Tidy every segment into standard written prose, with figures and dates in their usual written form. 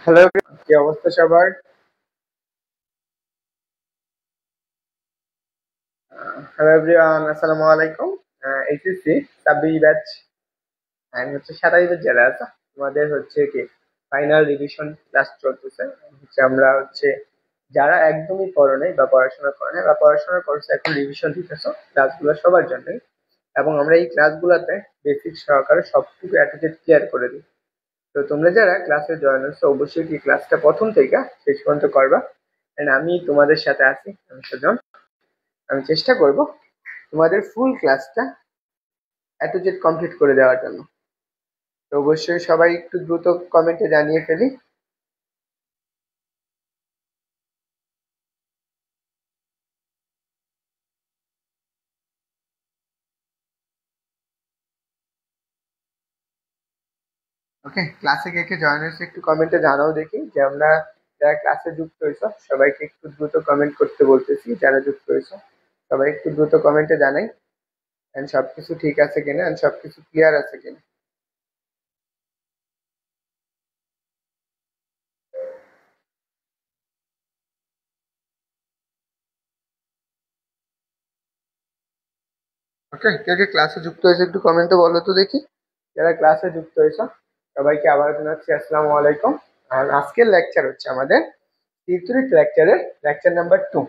Hello, কি অবস্থা সবার? হ্যালো এভরিওয়ান, আসসালামু আলাইকুম। এইচএসসি 26 ব্যাচ এন্ড হচ্ছে 27 যারা আছে তোমাদের হচ্ছে কি ফাইনাল রিভিশন ক্লাস চলতেছে। আমরা হচ্ছে যারা একদমই পড়ো নাই বা পড়াশোনা করে নাই বা পড়াশোনা করছে এখন রিভিশন দিতেছো ক্লাসগুলো সবার জন্যই। এবং আমরা এই ক্লাসগুলোতে বেসিক সহকারে সবটুকু অ্যাটিটিউড ক্লিয়ার করে দিই। তো তোমরা যারা ক্লাসে জয়েন হচ্ছে অবশ্যই কি ক্লাসটা প্রথম থেকে শেষ পর্যন্ত করবা। এন্ড আমি তোমাদের সাথে আছি, আমি সুজন। আমি চেষ্টা করব তোমাদের ফুল ক্লাসটা এ টু জেড কমপ্লিট করে দেওয়ার জন্য। তো অবশ্যই সবাই একটু দ্রুত কমেন্টে জানিয়ে ফেলি। ওকে, ক্লাসে কে কে জয়েন হয়েছে একটু কমেন্টে জানাও দেখি, যে আমরা যারা ক্লাসে যুক্ত হয়েছো সবাইকে একটু দ্রুত কমেন্ট করতে বলতেছি। যারা যুক্ত হয়েছো সবাই একটু দ্রুত কমেন্টে জানাই এন্ড সবকিছু ঠিক আছে কিনা এন্ড সবকিছু ক্লিয়ার আছে কিনা। ওকে, কে কে ক্লাসে যুক্ত হয়েছে একটু কমেন্টে বলো তো দেখি। যারা ক্লাসে যুক্ত হয়েছে সবাইকে আবার জানাচ্ছি আসসালামু আলাইকুম। আর আজকের লেকচার হচ্ছে আমাদের তীর্থরিত লেকচারের লেকচার নাম্বার 2।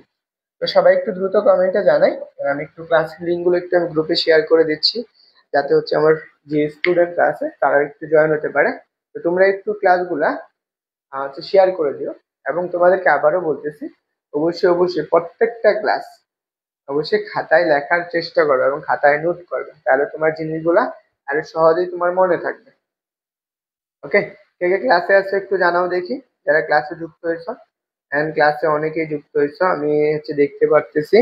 তো সবাই একটু দ্রুত কমেন্টে জানাই। আমি একটু ক্লাস লিঙ্ক গুলো একটু আমি গ্রুপে শেয়ার করে দিচ্ছি, যাতে হচ্ছে আমার যে স্টুডেন্টরা আছে তারা একটু জয়েন হতে পারে। তো তোমরা একটু ক্লাসগুলা হচ্ছে শেয়ার করে দিও। এবং তোমাদেরকে আবারও বলতেছি, অবশ্যই অবশ্যই প্রত্যেকটা ক্লাস অবশ্যই খাতায় লেখার চেষ্টা করবে এবং খাতায় নোট করবে, তাহলে তোমার জিনিসগুলা আরো সহজেই তোমার মনে থাকবে। ওকে, কে কে ক্লাসে আছে একটু জানাও দেখি, যারা ক্লাসে যুক্ত হয়েছে। এন্ড ক্লাসে অনেকেই যুক্ত হয়েছে আমি হচ্ছে দেখতে পারতেছি।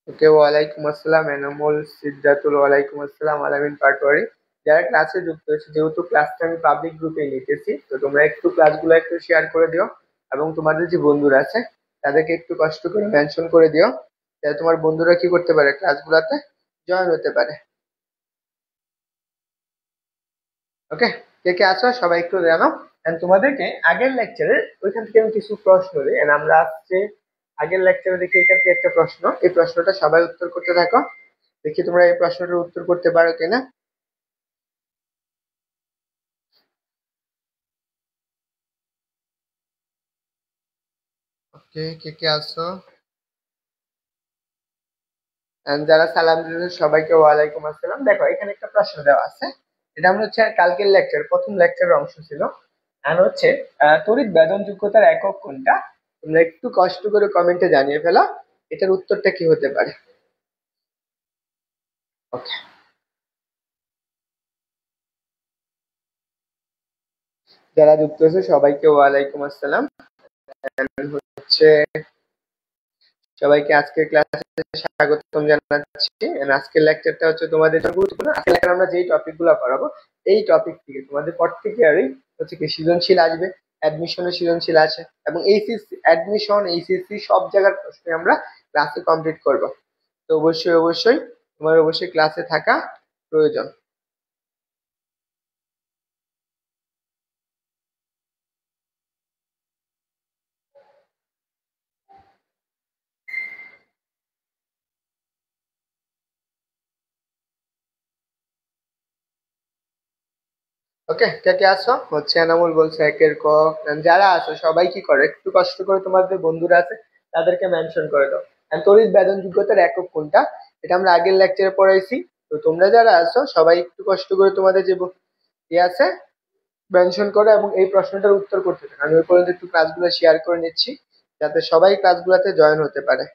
ওকে, ওয়ালাইকুম আসসালাম এনামুল সিদ্ধাতুল, ওয়ালাইকুম আসসালাম আলামিন পাটোয়ারি। যারা ক্লাসে যুক্ত হয়েছে, যেহেতু ক্লাসটা আমি পাবলিক গ্রুপে নিতেছি, তো তোমরা একটু ক্লাসগুলো একটু শেয়ার করে দিও। এবং তোমাদের যে বন্ধুরা আছে তাদেরকে একটু কষ্ট করে মেনশন করে দিও, যাতে তোমার বন্ধুরা কি করতে পারে ক্লাসগুলোতে জয়েন হতে পারে। ওকে, কে কে আছো সবাই একটু জানাও। And তোমাদেরকে আগের লেকচারের ওইখান থেকে আমি কিছু প্রশ্ন দিই and আমরা আজকে আগের লেকচারে দেখি এখান থেকে একটা প্রশ্ন, এই প্রশ্নটা সবাই উত্তর করতে থাকো। দেখি তোমরা এই প্রশ্নটার উত্তর করতে পারো কিনা। ওকে, কে কে আছো? And যারা সালাম দিয়েছো সবাইকে ওয়ালাইকুম আসসালাম। দেখো এখানে একটা প্রশ্ন দেওয়া আছে, এটা আমরা হচ্ছে কালকের লেকচার প্রথম লেকচারের অংশ ছিল। আর হচ্ছে তড়িৎ বেদন যোগ্যতার একক কোনটা? তোমরা একটু কষ্ট করে কমেন্টে জানিয়ে ফেলো এটার উত্তরটা কি হতে পারে। ওকে, যারা যুক্ত হয়েছে সবাইকে ওয়ালাইকুম আসসালাম। হচ্ছে সবাইকে আজকের ক্লাসে স্বাগতম জানাচ্ছি। And আজকের লেকচারটা হচ্ছে তোমাদের জন্য গুরুত্বপূর্ণ। আজকের লেকচার আমরা যেই টপিক গুলো পড়াবো এই টপিক থেকে তোমাদের প্রত্যেকেরই হচ্ছে কি সৃজনশীল আসবে, অ্যাডমিশনের সৃজনশীল আছে এবং এইচএসসি অ্যাডমিশন এইচএসসি সব জায়গার প্রশ্নে আমরা ক্লাসে কমপ্লিট করব। তো অবশ্যই অবশ্যই তোমার অবশ্যই ক্লাসে থাকা প্রয়োজন। ওকে, কে কে আছো? হচ্ছে এনামুল বলছে একের ক। যারা আছো সবাই কি করে একটু কষ্ট করে তোমাদের বন্ধুরা আছে তাদেরকে মেনশন করে দাও। আর তড়িৎ বেদন যোগ্যতার একক কোনটা? এটা আমরা আগের লেকচারে পড়াইছি। তো তোমরা যারা আছো সবাই একটু কষ্ট করে তোমাদের যে ইয়ে আছে মেনশন করো এবং এই প্রশ্নটার উত্তর করতে থাকো। আমি ওই পর্যন্ত একটু ক্লাসগুলো শেয়ার করে নিচ্ছি, যাতে সবাই ক্লাসগুলোতে জয়েন হতে পারে।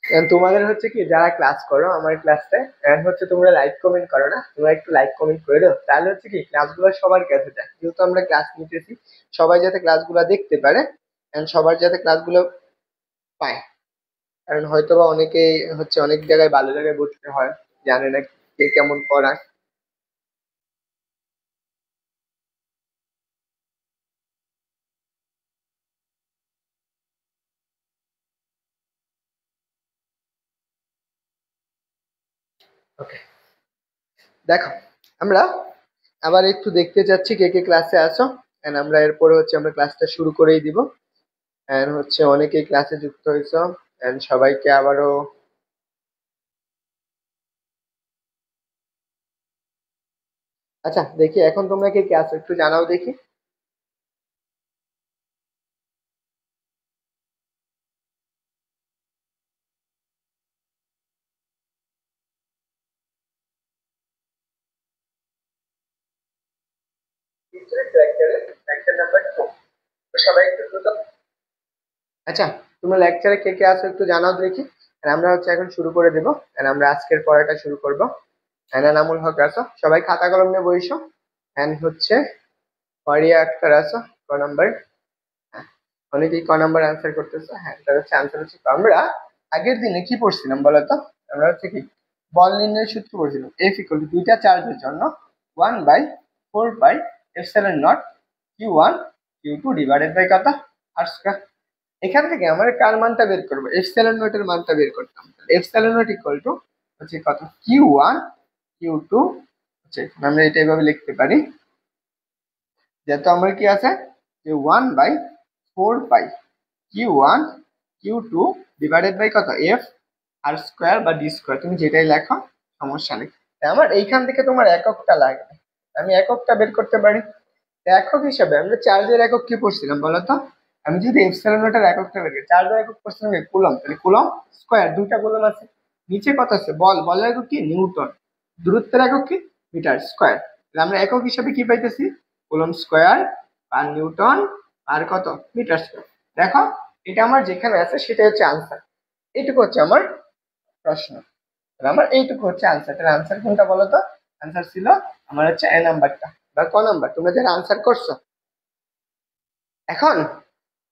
And তোমাদের হচ্ছে কি যারা ক্লাস করো আমার ক্লাসে এন্ড হচ্ছে তোমরা লাইক কমেন্ট করো না, তোমরা একটু লাইক কমেন্ট করে দাও, তাহলে হচ্ছে কি ক্লাসগুলো সবার কাছে যায়। যেহেতু আমরা ক্লাস নিতেছি সবাই যাতে ক্লাসগুলো দেখতে পারে এন্ড সবার যাতে ক্লাসগুলো পায়। কারণ হয়তো বা অনেকে হচ্ছে অনেক জায়গায় ভালো জায়গায় ভর্তি হয়, জানে না কে কেমন পড়ায়। ওকে, দেখো আমরা আবার একটু দেখতে চাচ্ছি কে কে ক্লাসে আসো, এন্ড আমরা এরপরে হচ্ছে আমরা ক্লাসটা শুরু করেই দিব। এন্ড হচ্ছে অনেকেই ক্লাসে যুক্ত হয়েছো, এন্ড সবাইকে আবারও আচ্ছা দেখি এখন তোমরা কে কে আছো একটু জানাও দেখি। লেকচার নাম্বার 2, সবাই একটু দ্রুত। আচ্ছা, তোমরা লেকচারে কে কে আছো একটু জানাও দেখি। আর আমরা হচ্ছে এখন শুরু করে দেবো, আর আমরা আজকের পড়াটা শুরু করব। এনামুল হক আছো, সবাই খাতা কলম নিয়ে বইসো। এন্ড হচ্ছে ফারিয়া আক্তার আছো, ক নাম্বার? হ্যাঁ, অনেকেই ক নাম্বার আনসার করতেছো। হ্যাঁ, তার হচ্ছে আনসার হচ্ছে ক। আমরা আগের দিনে কি পড়ছিলাম বলো তো? আমরা হচ্ছে কি বল নির্ণয়ের সূত্র পড়ছিলাম। এফ ইকুয়াল টু দুইটা চার্জের জন্য 1/4 pi epsilon naught Q1 Q2 divided by কত, আর স্কয়ার। এখান থেকে আমরা কার মানটা বের করবো? এপসিলন নট এর মানটা বের করতাম। এপসিলন নট ইকুয়াল টু হচ্ছে কত, Q1 Q2 হচ্ছে, আমরা এটা এইভাবে লিখতে পারি, যেহেতু আমার কি আছে যে 1/4 পাই Q1 Q2 ডিভাইডেড বাই কত, এফ আর স্কোয়ার বা ডি স্কোয়ার, তুমি যেটাই লেখো সমস্যা নেই। আমার এইখান থেকে তোমার এককটা লাগবে, আমি এককটা বের করতে পারি। একক হিসাবে আমরা চার্জের একক কি পড়ছিলাম বলতো? আমি যদি এপসিলন নটের এককটা বের করি, চার্জের একক পড়ছিলাম কুলম, তাহলে কুলম স্কোয়ার, দুইটা কুলম আছে। নিচে কত আছে? বল, বলের একক কি? নিউটন। দূরত্বের একক কি? Metre square. তাহলে আমরা একক হিসাবে কি পাইতেছি? কুলম স্কোয়ার আর নিউটন আর কত, মিটার স্কোয়ার। দেখো এটা আমার যেখানে আছে সেটাই হচ্ছে আনসার। এইটুকু হচ্ছে আমার প্রশ্ন, তাহলে আমার এইটুকু হচ্ছে আনসার। তাহলে আনসার কোনটা বলো তো? আনসার ছিল আমার হচ্ছে এ নাম্বারটা বা ক নাম্বার, তোমরা যারা আনসার করছো। এখন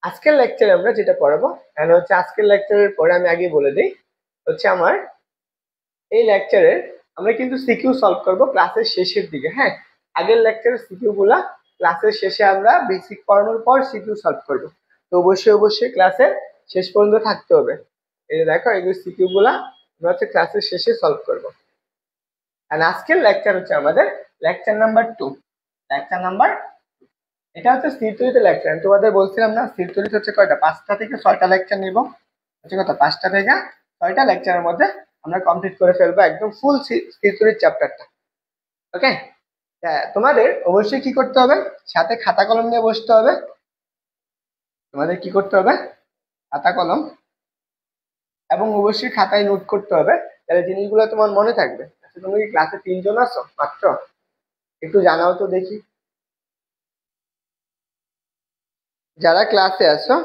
আজকের লেকচারে আমরা যেটা পড়াবো, এন্ড হচ্ছে আজকের লেকচারের পরে আমি আগে বলে দিই হচ্ছে আমার এই লেকচারের আমরা কিন্তু সিকিউ সলভ করব ক্লাসের শেষের দিকে। হ্যাঁ, আগের লেকচারের সিকিউ গুলা ক্লাসের শেষে আমরা বেসিক পড়ানোর পর সিকিউ সলভ করব। তো অবশ্যই অবশ্যই ক্লাসের শেষ পর্যন্ত থাকতে হবে। এই যে দেখো এই সিকিউ গুলা আমরা হচ্ছে ক্লাসের শেষে সলভ করব। আর আজকের লেকচার হচ্ছে আমাদের লেকচার নাম্বার 2। লেকচার নাম্বার, এটা হচ্ছে স্থিরতরিত লেকচার। আমি তোমাদের বলছিলাম না স্থিরতরিত হচ্ছে কয়টা, 5টা থেকে 6টা লেকচার নিব। হচ্ছে কত, 5টা থেকে 6টা লেকচারের মধ্যে আমরা কমপ্লিট করে ফেলবো একদম ফুল স্থিরতরিত চ্যাপ্টারটা। ওকে, তোমাদের অবশ্যই কি করতে হবে, সাথে খাতা কলম নিয়ে বসতে হবে। তোমাদের কি করতে হবে? খাতা কলম, এবং অবশ্যই খাতায় নোট করতে হবে, তাহলে জিনিসগুলো তোমার মনে থাকবে। আচ্ছা, তুমি কি ক্লাসে 3জন আছো মাত্র? একটু জানাও তো দেখি। যারা ক্লাসে আছো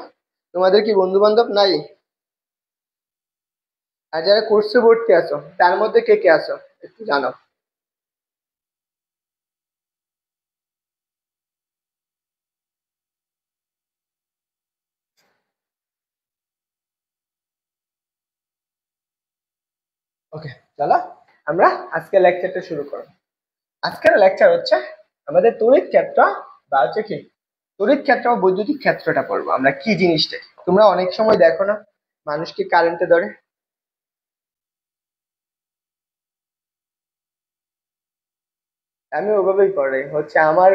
তোমাদের কি বন্ধু বান্ধব নাই? আর যারা কোর্সে ভর্তি আছো তার মধ্যে কে কে আছো একটু জানাও। ওকে, চলো আমরা আজকের লেকচারটা শুরু করব। আজকের লেকচার হচ্ছে আমাদের তড়িৎ ক্ষেত্র বা হচ্ছে কি তড়িৎ ক্ষেত্র বা বৈদ্যুতিক ক্ষেত্রটা পড়বো আমরা। কি জিনিসটা তোমরা অনেক সময় দেখো না, মানুষকে কারেন্টে ধরে, আমি ওভাবেই পড়াই হচ্ছে আমার।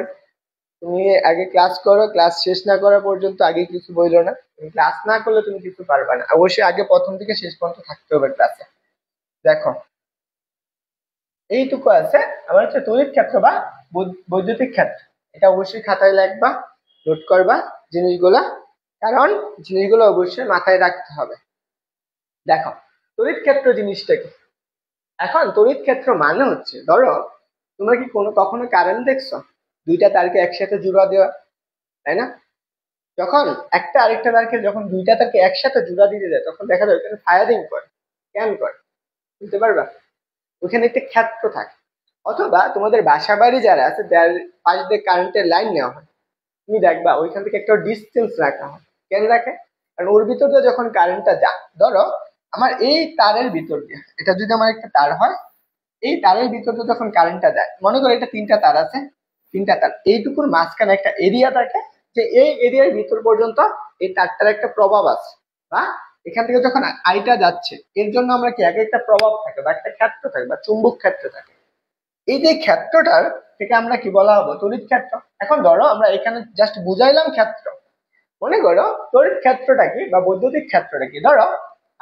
তুমি আগে ক্লাস করো, ক্লাস শেষ না করা পর্যন্ত আগে কিছু বইলো না। তুমি ক্লাস না করলে তুমি কিছু পারবে না, অবশ্যই আগে প্রথম থেকে শেষ পর্যন্ত থাকতে হবে ক্লাসে। দেখো এইটুকু আছে আমার হচ্ছে তড়িৎ ক্ষেত্র বা বৈদ্যুতিক ক্ষেত্র। এটা অবশ্যই খাতায় লিখবা, নোট করবা জিনিসগুলা, কারণ জিনিসগুলো অবশ্যই মাথায় রাখতে হবে। দেখো তড়িৎ ক্ষেত্র জিনিসটা কি? এখন তড়িৎ ক্ষেত্র মানে হচ্ছে, ধরো তোমরা কি কখনো কারেন্ট দেখছো দুইটা তারকে একসাথে জুড়া দেওয়া, তাই না? যখন একটা আরেকটা তারকে যখন দুইটা তারকে একসাথে জুড়া দিতে যায় তখন দেখা যায় ওখানে ফায়ারিং করে। কেন করে বুঝতে পারবা? ওখানে একটা ক্ষেত্র থাকে। অথবা তোমাদের বাসা বাড়ি যারা আছে যার পাশ দিয়ে কারেন্টের লাইন নেওয়া হয়, তুমি দেখবা ওইখান থেকে একটা ডিস্টেন্স রাখা হয়। কেন রাখে? কারণ ওর ভিতর দিয়ে যখন কারেন্টটা যায়, ধরো আমার এই তারের ভিতর দিয়ে, এটা যদি আমার একটা তার হয়, এই তারের ভিতর দিয়ে যখন কারেন্টটা যায়, মনে করো এটা 3টা তার আছে, 3টা তার, এইটুকুর মাঝখানে একটা এরিয়া থাকে, যে এই এরিয়ার ভিতর পর্যন্ত এই তারটার একটা প্রভাব আছে বা এখান থেকে যখন আইটা যাচ্ছে এর জন্য আমরা কি এক একটা প্রভাব থাকে বা একটা ক্ষেত্র থাকে বা চুম্বক ক্ষেত্র থাকে। এই যে ক্ষেত্রটার থেকে আমরা কি বলা হবো তড়িৎ ক্ষেত্র। এখন ধরো আমরা এখানে জাস্ট বুঝাইলাম ক্ষেত্র, মনে করো তড়িৎ ক্ষেত্রটা কি বা বৈদ্যুতিক ক্ষেত্রটা কি। ধরো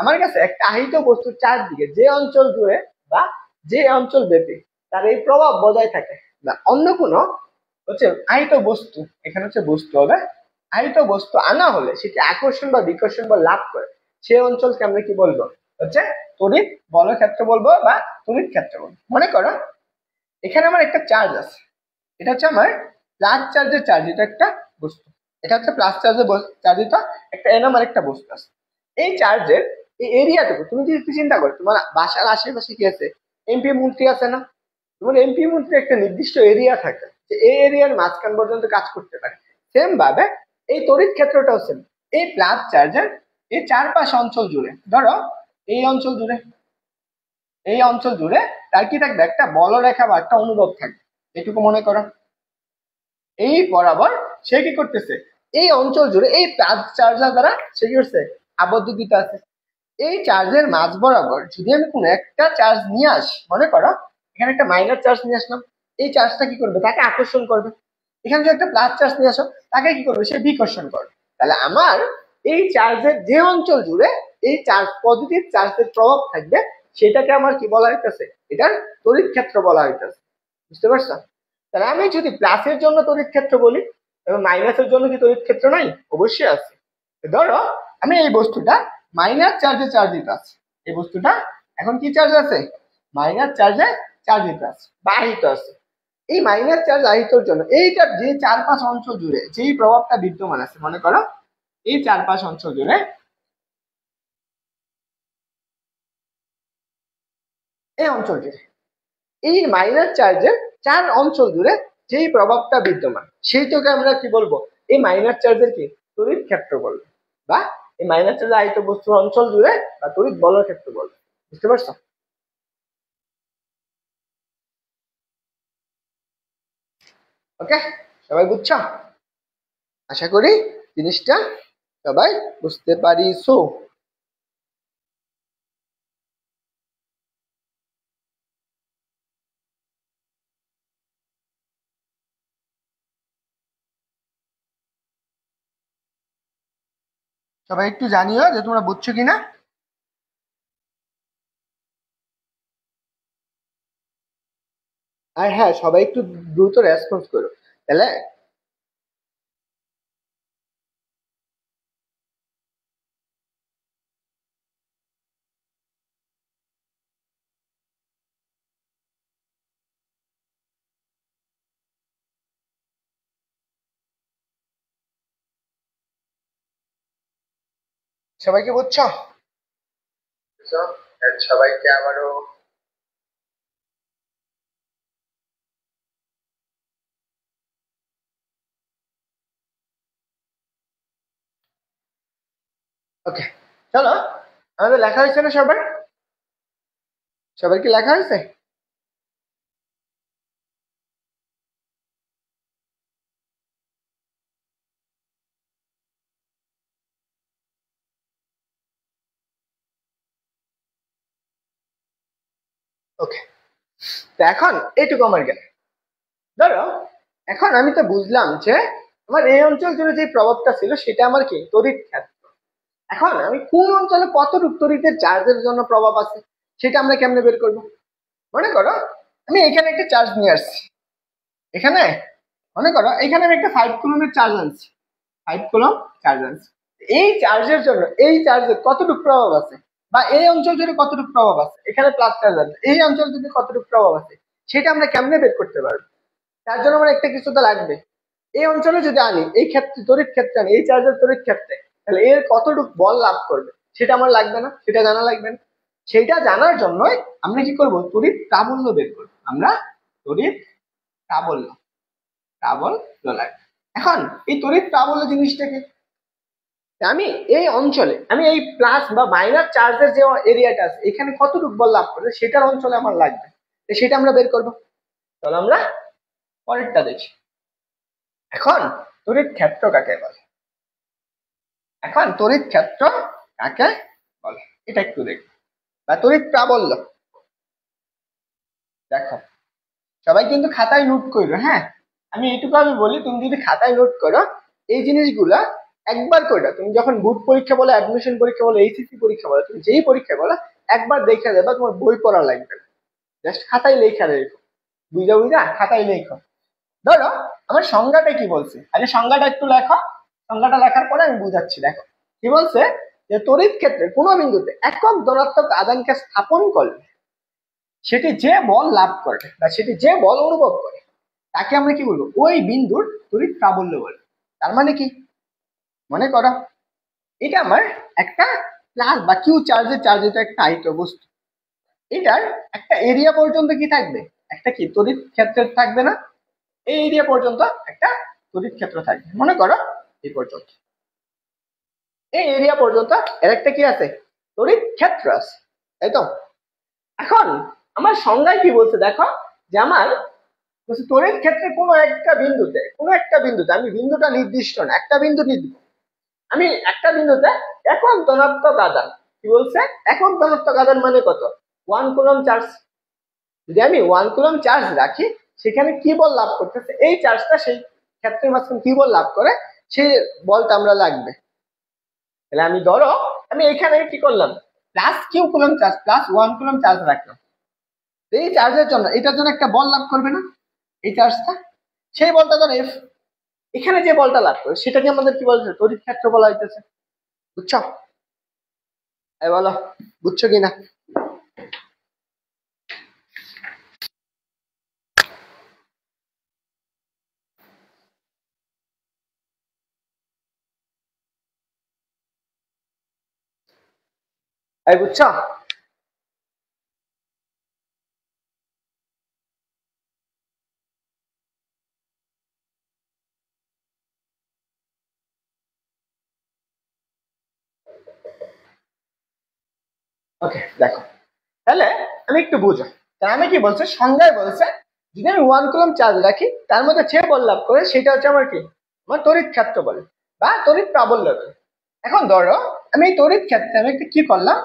আমার কাছে একটা আহিত বস্তুর চারদিকে যে অঞ্চল জুড়ে বা যে অঞ্চল ব্যাপী তার এই প্রভাব বজায় থাকে বা অন্য কোনো হচ্ছে আহিত বস্তু, এখানে হচ্ছে বস্তু হবে, আহিত বস্তু আনা হলে সেটি আকর্ষণ বা বিকর্ষণ বা লাভ করে সেই অঞ্চলকে আমরা কি বলবো হচ্ছে তড়িৎ বলক্ষেত্র বলবো বা তড়িৎ ক্ষেত্র বলবো। মনে করো এখানে আমার একটা চার্জ আছে, এটা হচ্ছে আমার প্লাস চার্জের চার্জ, এটা একটা বস্তু, এটা হচ্ছে প্লাস চার্জের চার্জিত একটা এনাম আর একটা বস্তু আছে। এই চার্জের এই এরিয়াটুকু তুমি যদি একটু চিন্তা করো, তোমার বাসার আশেপাশে কি আছে, এমপি মূর্তি আছে না, তোমার এমপি মূর্তির একটা নির্দিষ্ট এরিয়া থাকে যে এই এরিয়ার মাঝখান পর্যন্ত কাজ করতে পারে। সেম ভাবে এই তড়িৎ ক্ষেত্রটাও সেম, এই প্লাস চার্জের এই চারপাশ অঞ্চল জুড়ে, ধরো এই অঞ্চল জুড়ে, এই অঞ্চল জুড়ে তার কি থাকবে একটা বলরেখা বা একটা অনুভব থাকবে। এটুকু মনে করো এই বরাবর সে কি করতেছে এই অঞ্চল জুড়ে এই প্লাস চার্জার দ্বারা সে কি করছে আবদ্ধ দিতে আছে। এই চার্জের মাঝ বরাবর যদি আমি কোনো একটা চার্জ নিয়ে আসি, মনে করো এখানে একটা মাইনার চার্জ নিয়ে আসলাম, এই চার্জটা কি করবে তাকে আকর্ষণ করবে। এখানে যদি একটা প্লাস চার্জ নিয়ে আসো তাকে কি করবে সে বিকর্ষণ করবে। তাহলে আমার এই চার্জের যে অঞ্চল জুড়ে এই চার্জ পজিটিভ চার্জের প্রভাব থাকবে সেটাকে আমার কি বলা হইতেছে, এটার তড়িৎ ক্ষেত্র বলা হইতেছে। বুঝতে পারছো? তাহলে আমি যদি প্লাসের জন্য তড়িৎ ক্ষেত্র বলি এবং মাইনাসের জন্য কি তড়িৎ ক্ষেত্র নাই? অবশ্যই আছে। ধরো আমি এই বস্তুটা মাইনাস চার্জে চার্জিত আছে, এই বস্তুটা এখন কি চার্জ আছে মাইনাস চার্জে চার্জিত আছে বা আহিত আছে। এই মাইনাস চার্জ আহিতর জন্য এইটা যে চারপাশ অঞ্চল জুড়ে যেই প্রভাবটা বিদ্যমান আছে, মনে করো এই চারপাশ অঞ্চল জুড়ে, এই অঞ্চল জুড়ে এই মাইনাস চার্জের চার অঞ্চল জুড়ে যেই প্রভাবটা বিদ্যমান সেইটাকে আমরা কি বলবো এই মাইনাস চার্জের কি তড়িৎ ক্ষেত্র বলবো বা এই মাইনাস চার্জ আহিত বস্তুর অঞ্চল জুড়ে বা তড়িৎ বলয় ক্ষেত্র বলবো। বুঝতে পারছো? ওকে, সবাই বুঝছো? আশা করি জিনিসটা সবাই বুঝতে পারিছো। সবাই একটু জানিও যে তোমরা বুঝছো কিনা। আর হ্যাঁ, সবাই একটু দ্রুত রেসপন্স করো তাহলে। সবাইকে বুঝছো? সবাইকে আবারও ওকে, চলো আমাদের লেখা হয়েছে না সবার? সবার কি লেখা হয়েছে? ওকে, তো এখন এইটুকু আমার জ্ঞান। ধরো এখন আমি তো বুঝলাম যে আমার এই অঞ্চল জুড়ে যে প্রভাবটা ছিল সেটা আমার কি তড়িৎ ক্ষেত্র। এখন আমি কোন অঞ্চলে কতটুকু তড়িতের চার্জের জন্য প্রভাব আছে সেটা আমরা কেমনে বের করবো। মনে করো আমি এখানে একটা চার্জ নিয়ে আসছি, এখানে মনে করো এখানে আমি একটা 5 কুলমের চার্জ আনছি, 5 কুলম চার্জ আনছি। এই চার্জের জন্য এই চার্জের কতটুকু প্রভাব আছে বা এই অঞ্চল জুড়ে কতটুকু প্রভাব আছে, এখানে প্লাস চার্জ আছে, এই অঞ্চল জুড়ে কতটুকু প্রভাব আছে সেটা আমরা কেমনে বের করতে পারবো। তার জন্য আমার একটা কিছু তো লাগবে। এই অঞ্চলে যদি আনি এই ক্ষেত্রে তড়িৎ ক্ষেত্রে আনি এই চার্জের তড়িৎ ক্ষেত্রে, তাহলে এর কতটুকু বল লাভ করবে সেটা আমার লাগবে না, সেটা জানা লাগবে না। সেটা জানার জন্যই আমরা কি করব তড়িৎ প্রাবল্য বের করবো। আমরা তড়িৎ প্রাবল্য, প্রাবল্য লাগবে। এখন এই তড়িৎ প্রাবল্য জিনিসটাকে আমি এই অঞ্চলে আমি এই প্লাস বা মাইনাস চার্জের যে এরিয়াটা আছে এখানে কতটুকু বল লাভ করবে সেটার অঞ্চলে আমার লাগবে, সেটা আমরা বের করবো। তাহলে আমরা পরেরটা দেখি। এখন তড়িৎ ক্ষেত্র কাকে বলে? এখন তড়িৎ ক্ষেত্র কাকে বল, এটা একটু দেখো। বা তড়িৎ প্রাবল্য। দেখো সবাই কিন্তু খাতায় নোট করো, হ্যাঁ। আমি বলি, তুমি যদি খাতায় নোট করো এই জিনিসগুলা একবার করে, তুমি যখন বোর্ড পরীক্ষা বলো, অ্যাডমিশন পরীক্ষা বলো, এইচএসসি পরীক্ষা বলো, তুমি যেই পরীক্ষা বলো একবার দেখে দেবা, তোমার বই পড়া লাগবে না। জাস্ট খাতায় লেখা রেখো, বুঝা বুঝা খাতায় লেখো। ধরো আমার সংজ্ঞাটা কি বলছে, আগে সংজ্ঞাটা একটু লেখো। সংজ্ঞাটা লেখার পরে আমি বুঝাচ্ছি। দেখো কি বলছে, যে তড়িৎ ক্ষেত্রে কোনো বিন্দুতে একক ধনাত্মক আধানকে স্থাপন করলে সেটি যে বল লাভ করে বা সেটি যে বল অনুভব করে তাকে আমরা কি বলবো, ওই বিন্দুর তড়িৎ প্রাবল্য বলবো। তার মানে কি, মনে করো এটা আমার একটা প্লাস বা কিউ চার্জের চার্জিত একটা আহিত বস্তু। এটার একটা এরিয়া পর্যন্ত কি থাকবে, একটা কি তড়িৎ ক্ষেত্র থাকবে না? এই এরিয়া পর্যন্ত একটা তড়িৎ ক্ষেত্র থাকবে। মনে করো এই পর্যন্ত, এই এরিয়া পর্যন্ত এর একটা কি আছে, তড়িৎ ক্ষেত্র আছে, তাই তো? এখন আমার সংজ্ঞায় কি বলছে দেখো, যে আমার তড়িৎ ক্ষেত্রে কোনো একটা বিন্দুতে আমি বিন্দুটা নির্দিষ্ট না, একটা বিন্দু নির্দিষ্ট, আমি একটা বিন্দুতে একক ধনাত্মক আধান, কি বলছে, একক ধনাত্মক আধান মানে কত, 1 কুলম্ব চার্জ। যদি আমি 1 কুলম্ব চার্জ রাখি, সেখানে কি বল লাভ করতেছে, এই চার্জটা সেই ক্ষেত্রের মাঝখানে কি বল লাভ করে, সেই বলটা আমরা লাগবে। তাহলে আমি ধরো আমি এখানে কি করলাম, plus Q coulomb charge, +1 coulomb charge রাখলাম। এই চার্জের জন্য, এটার জন্য একটা বল লাভ করবে না এই চার্জটা, সেই বলটা ধর এফ। এখানে যে বলটা লাভ করে সেটাকে আমাদের কি বলছে, তড়িৎ ক্ষেত্র বলা হইতেছে। বুঝছো? এই বলো, বুঝছো কিনা? এই বুঝছো? ওকে দেখো, তাহলে আমি একটু বুঝো। তাহলে আমি কি বলছে, সংজ্ঞায় বলছে যদি আমি 1 কুলম্ব চার্জ রাখি তার মধ্যে যে বল লাভ করে সেটা হচ্ছে আমার কি, আমার তড়িৎ ক্ষেত্র বলে বা তড়িৎ প্রাবল্য বলে। এখন ধরো আমি এই তড়িৎ ক্ষেত্রে আমি একটা কি করলাম,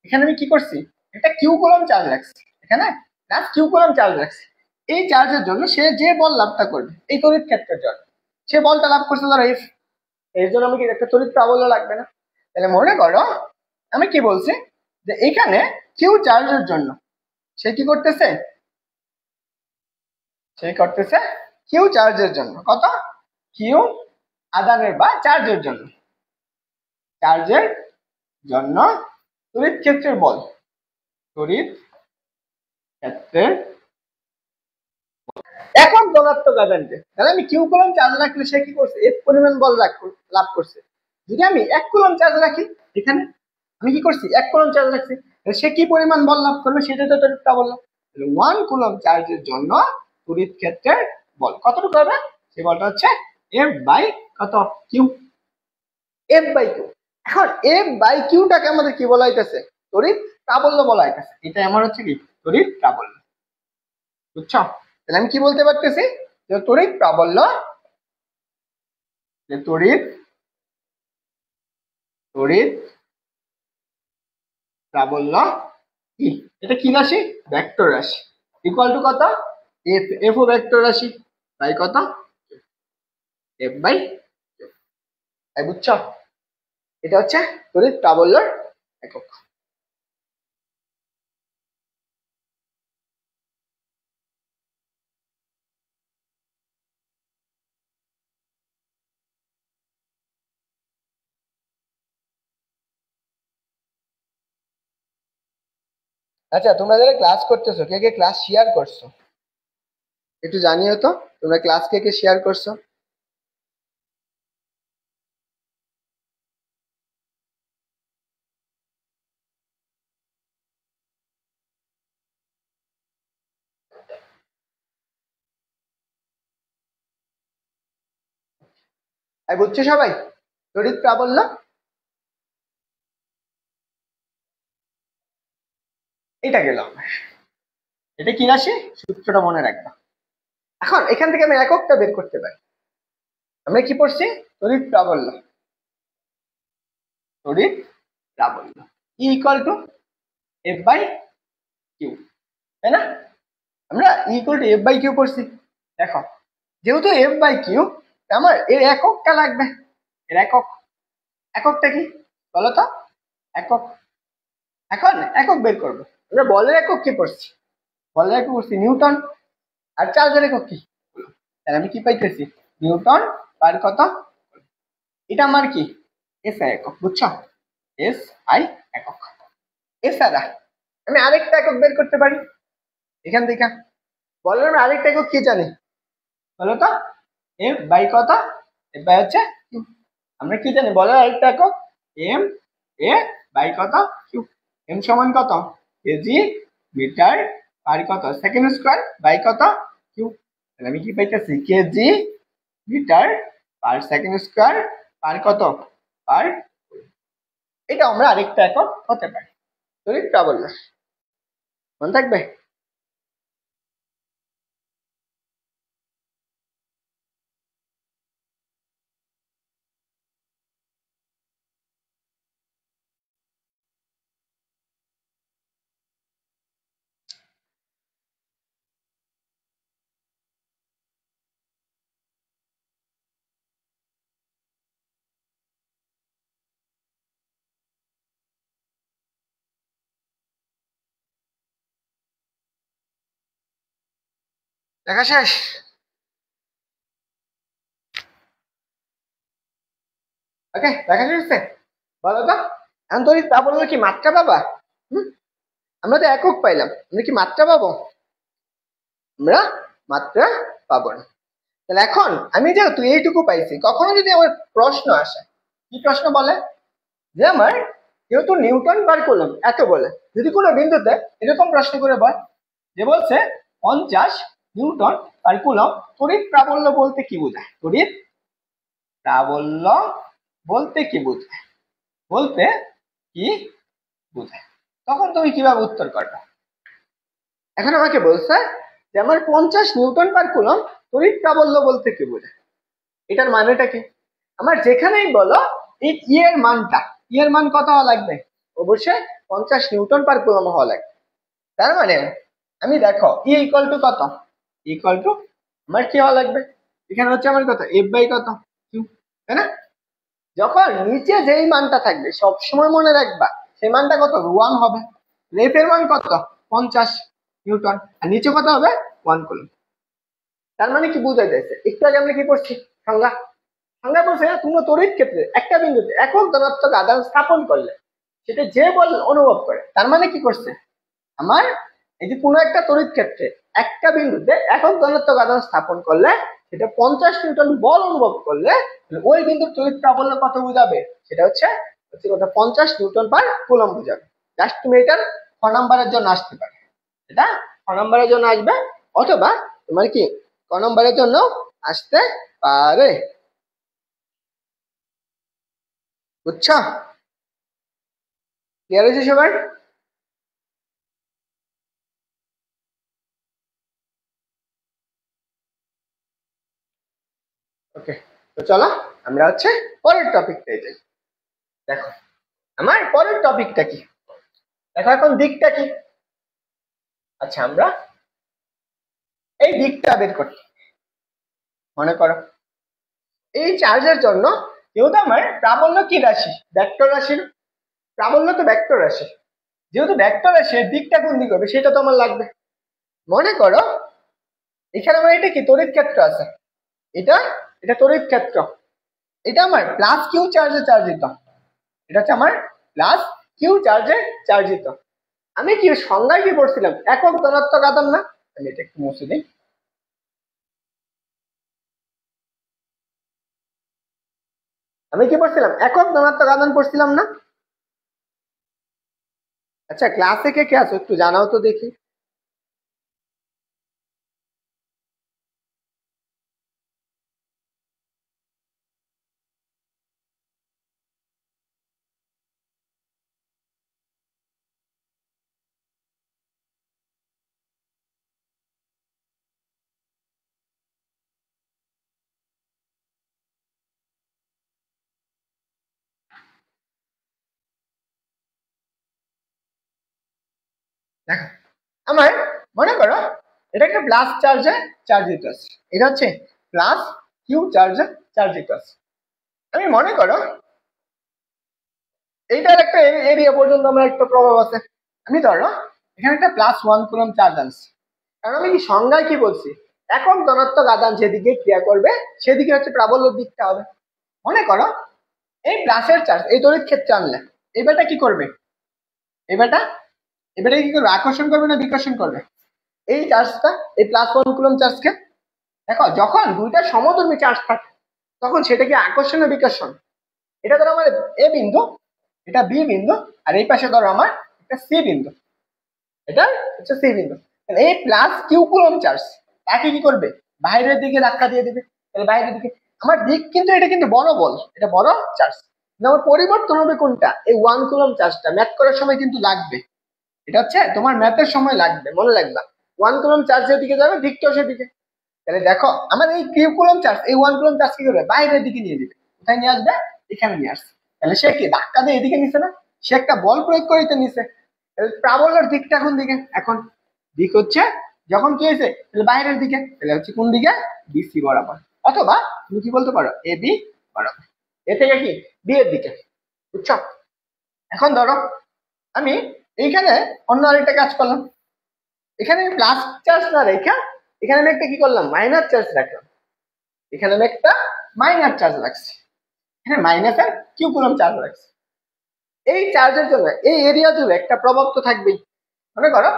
এখানে আমি কি করছি, একটা কিউ কুলম্ব চার্জ রাখছি, এখানে +Q কুলম্ব চার্জ রাখছি। এই চার্জের জন্য সে যে বল লাভটা করবে এই তড়িৎ ক্ষেত্রের জন্য, সে বলটা লাভ করছে ধরো এফ, এর জন্য আমি কি একটা তড়িৎ প্রাবল্য লাগবে না? তাহলে মনে করো আমি কি বলছি, যে এখানে কিউ চার্জের জন্য সে কি করতেছে, সে করতেছে কিউ চার্জের জন্য কত, কিউ আধানের বা চার্জের জন্য তড়িৎ ক্ষেত্রের বল, তড়িৎ ক্ষেত্রের একক ধনাত্মক আধানকে। তাহলে আমি কিউ কুলম্ব চার্জ রাখলে সে কি করছে, এফ পরিমাণ বল লাভ করছে। যদি আমি 1 কুলম্ব চার্জ রাখি, এখানে আমি কি করছি, 1 কুলম্ব চার্জ রাখছি, সে কি পরিমাণ বল লাভ করবে সেটা তো তড়িৎ প্রাবল্য। 1 কুলম্ব চার্জের জন্য তড়িৎ ক্ষেত্রের বল কতটুকু হবে, সেই বলটা হচ্ছে এফ বাই কত, কিউ, এফ বাই কিউ। এখন এফ বাই কিউটাকে আমাদের কি বলা হইতেছে, তড়িৎ প্রাবল্য বলা হইতেছে। এটা আমার হচ্ছে কি তড়িৎ প্রাবল্য। বুঝছো? তাহলে আমি কি বলতে পারতেছি, যে তড়িৎ প্রাবল্য, যে তড়িৎ তড়িৎ প্রাবল্য কি, এটা কি রাশি, ভেক্টর রাশি, ইকুয়াল টু কত, এফ, এফ ও ভেক্টর রাশি, বাই কত, এফ বাই। বুঝছো? এটা হচ্ছে তড়িৎ প্রাবল্যর একক। আচ্ছা, তোমরা যারা ক্লাস করতেছো কে কে ক্লাস শেয়ার করছো একটু জানিও তো, তোমরা ক্লাস কে কে শেয়ার করছো। বুঝছো সবাই তড়িৎ প্রাবল্য, এটা গেল আমার, এটা কি রাশি, সূত্রটা মনে রাখবা। এখন এখান থেকে আমি এককটা বের করতে পারি। আমরা কি পড়ছি, তড়িৎ প্রাবল্য, তড়িৎ প্রাবল্য। E equal to F by Q, তাই না? আমরা E equal to F by Q করছি। দেখো যেহেতু এফ বাই কিউ, আমার এর এককটা লাগবে। এর এককটা কি বলো তো? একক, এখন একক বের করবো। আমরা বলের একক কি পড়ছি? বলের একক করছি নিউটন, আর চার্জের একক কি? তাহলে আমি কি পাইতেছি? নিউটন পার কত। এটা আমার কি এস আই একক, বুঝছো? এস আই একক। এছাড়া আমি আরেকটা একক বের করতে পারি এখান থেকে। বলের আমি আরেকটা একক কি জানি বলো তো? এফ বাই কত? এফ বাই হচ্ছে কিউ। আমরা কি জানি বলের আরেকটা একক? এম এ বাই কত কিউ। এম সমান কত? কেজি মিটার পার কত সেকেন্ড স্কোয়ার বাই কত কিউ। তাহলে আমি কি পাইতেছি? KG metre per second square per কত পার। এটা আমরা আরেকটা একক হতে পারে তড়িৎ প্রাবল্য। মনে থাকবে? দেখা শেষ? ওকে, দেখা শেষ হচ্ছে? বলো তো এখন তড়িৎ প্রাবল্য কি মাত্রা পাবা? হুম, আমরা তো একক পাইলাম, আমরা কি মাত্রা পাবো? আমরা মাত্রা পাবো না। তাহলে এখন আমি যেহেতু এইটুকু পাইছি, কখনো যদি আমার প্রশ্ন আসে, কি প্রশ্ন বলে যে আমার যেহেতু নিউটন বার করলাম এত বলে, যদি কোনো বিন্দুতে এরকম প্রশ্ন করে বল যে বলছে 50 নিউটন পার কুলম তড়িৎ প্রাবল্য বলতে কি বোঝায়? তড়িৎ প্রাবল্য বলতে কি বোঝায়? বলতে কি বোঝায়? তখন তুমি কিভাবে উত্তর করবে? এখন আমাকে বলছে যে আমার 50 নিউটন পার কুলম তড়িৎ প্রাবল্য বলতে কি বোঝায়। এটার মানেটা কি? আমার যেখানেই বলো এই ই এর মানটা, ই এর মান কত হওয়া লাগবে? অবশ্যই 50 নিউটন পার কুলম হওয়া লাগবে। তার মানে আমি দেখো ই ইকুয়াল টু কত? ইকুয়াল টু আমার কি হওয়া লাগবে? এখানে হচ্ছে আমার কত? এফ বাই কত কিউ, তাই না? যখন নিচে যেই মানটা থাকবে সব সময় মনে রাখবা সেই মানটা কত? 1 হবে। এফ এর মান কত? 50 নিউটন, আর নিচে কত হবে? 1 কুলম। তার মানে কি বোঝা যাচ্ছে? একটু আগে আমরা কি করছি সংজ্ঞা? সংজ্ঞা বলছে তুমি তড়িৎ ক্ষেত্রে একটা বিন্দুতে একক ধনাত্মক আধান স্থাপন করলে সেটা যে বল অনুভব করে। তার মানে কি করছে? আমার এই যে কোনো একটা তড়িৎ ক্ষেত্রে একটা বিন্দুতে একক ধনাত্মক আধান স্থাপন করলে সেটা 50 নিউটন বল অনুভব করলে ওই বিন্দুর তড়িৎ প্রাবল্য কত বোঝাবে? সেটা হচ্ছে কত? 50 নিউটন পার কুলম বোঝাবে। জাস্ট তুমি এটার খ নাম্বারের জন্য আসতে পারে, এটা খ নাম্বারের জন্য আসবে, অথবা তোমার কি ক নম্বরের জন্য আসতে পারে। বুঝছো? ক্লিয়ার হয়েছে সবার? ওকে, তো চলো আমরা হচ্ছে পরের টপিকটাই যাই। দেখো আমার পরের টপিকটা কি? দেখো এখন দিকটা কি? আচ্ছা আমরা এই দিকটা বের করি। মনে করো এই চার্জের জন্য যেহেতু আমার প্রাবল্য কি রাশি? ভেক্টর রাশির প্রাবল্য তো ভেক্টর রাশি। যেহেতু ভেক্টর রাশি দিকটা কোন দিক হবে সেটা তো আমার লাগবে। মনে করো এখানে আমার এটা কি তড়িৎ ক্ষেত্র আছে, এটা এটা তড়িৎ ক্ষেত্র, এটা আমার প্লাস কিউ চার্জে চার্জিত, এটা হচ্ছে আমার প্লাস কিউ চার্জে চার্জিত। আমি কি সংজ্ঞায় কি পড়ছিলাম? একক ধনাত্মক আধান না? আমি এটা একটু মুছে দিই। আমি কি পড়ছিলাম? একক ধনাত্মক আধান পড়ছিলাম না? আচ্ছা ক্লাসে কে কে আছো একটু জানাও তো দেখি। দেখো আমার মনে করো এটা একটা প্লাস চার্জে চার্জিত আছে, এটা হচ্ছে প্লাস কিউ চার্জে চার্জিত আছে। আমি মনে করো এইটার একটা এরিয়া পর্যন্ত আমার একটা প্রভাব আছে। আমি ধরো এখানে একটা +1 কুলম্ব চার্জ আনছি, কারণ আমি কি সংজ্ঞায় কি বলছি, একক ধনাত্মক আধান যেদিকে ক্রিয়া করবে সেদিকে হচ্ছে প্রাবল্যের দিকটা হবে। মনে করো এই প্লাসের চার্জ এই তড়িৎ ক্ষেত্রে আনলে এবারটা কি করবে, এবারটা এবারে কি করবে, আকর্ষণ করবে না বিকর্ষণ করবে এই চার্জটা, এই +1 কুলম্ব চার্জকে। দেখো যখন দুইটা সমধর্মী চার্জ থাকে তখন সেটা কি আকর্ষণ না বিকর্ষণ। এটা ধরো আমার এ বিন্দু, এটা বি বিন্দু, আর এই পাশে ধরো আমার একটা সি বিন্দু, এটা হচ্ছে সি বিন্দু। এই প্লাস কিউ কুলম্ব চার্জ তাকে কি করবে, বাইরের দিকে ধাক্কা দিয়ে দিবে। তাহলে বাইরের দিকে আমার দিক কিন্তু এটা কিন্তু বড় বল, এটা বড় চার্জ, আমার পরিবর্তন হবে কোনটা, এই 1 কুলম্ব চার্জটা ম্যাথ করার সময় কিন্তু লাগবে। এটা হচ্ছে তোমার ম্যাথের সময় লাগবে, মনে রাখবা 1 কুলম্ব চার্জ যেদিকে যাবে দিকটাও সেদিকে। তাহলে দেখো আমার এই কিউ কুলম্ব চার্জ এই 1 কুলম্ব চার্জ কি করবে, বাইরের দিকে নিয়ে দিবে। কোথায় নিয়ে আসবে, এখানে নিয়ে আসছে। তাহলে সে কি ধাক্কা দিয়ে এদিকে নিছে না, সে একটা বল প্রয়োগ করিতে নিছে। প্রাবল্যের দিকটা কোন দিকে, এখন দিক হচ্ছে যখন কি হয়েছে তাহলে বাইরের দিকে, তাহলে হচ্ছে কোন দিকে, বিসি বরাবর, অথবা তুমি কি বলতে পারো এ বি বরাবর, এ থেকে কি বি এর দিকে, বুঝছো। এখন ধরো আমি এইখানে অন্য আরেকটা কাজ করলাম, এখানে আমি প্লাস চার্জ না রেখা এখানে আমি একটা কি করলাম, মাইনাস চার্জ রাখলাম। এখানে আমি একটা মাইনাস চার্জ রাখছি, এখানে মাইনাসের কিউ কুলম্ব চার্জ রাখছি। এই চার্জের জন্য এই এরিয়া জুড়ে একটা প্রভাব তো থাকবেই। মনে করো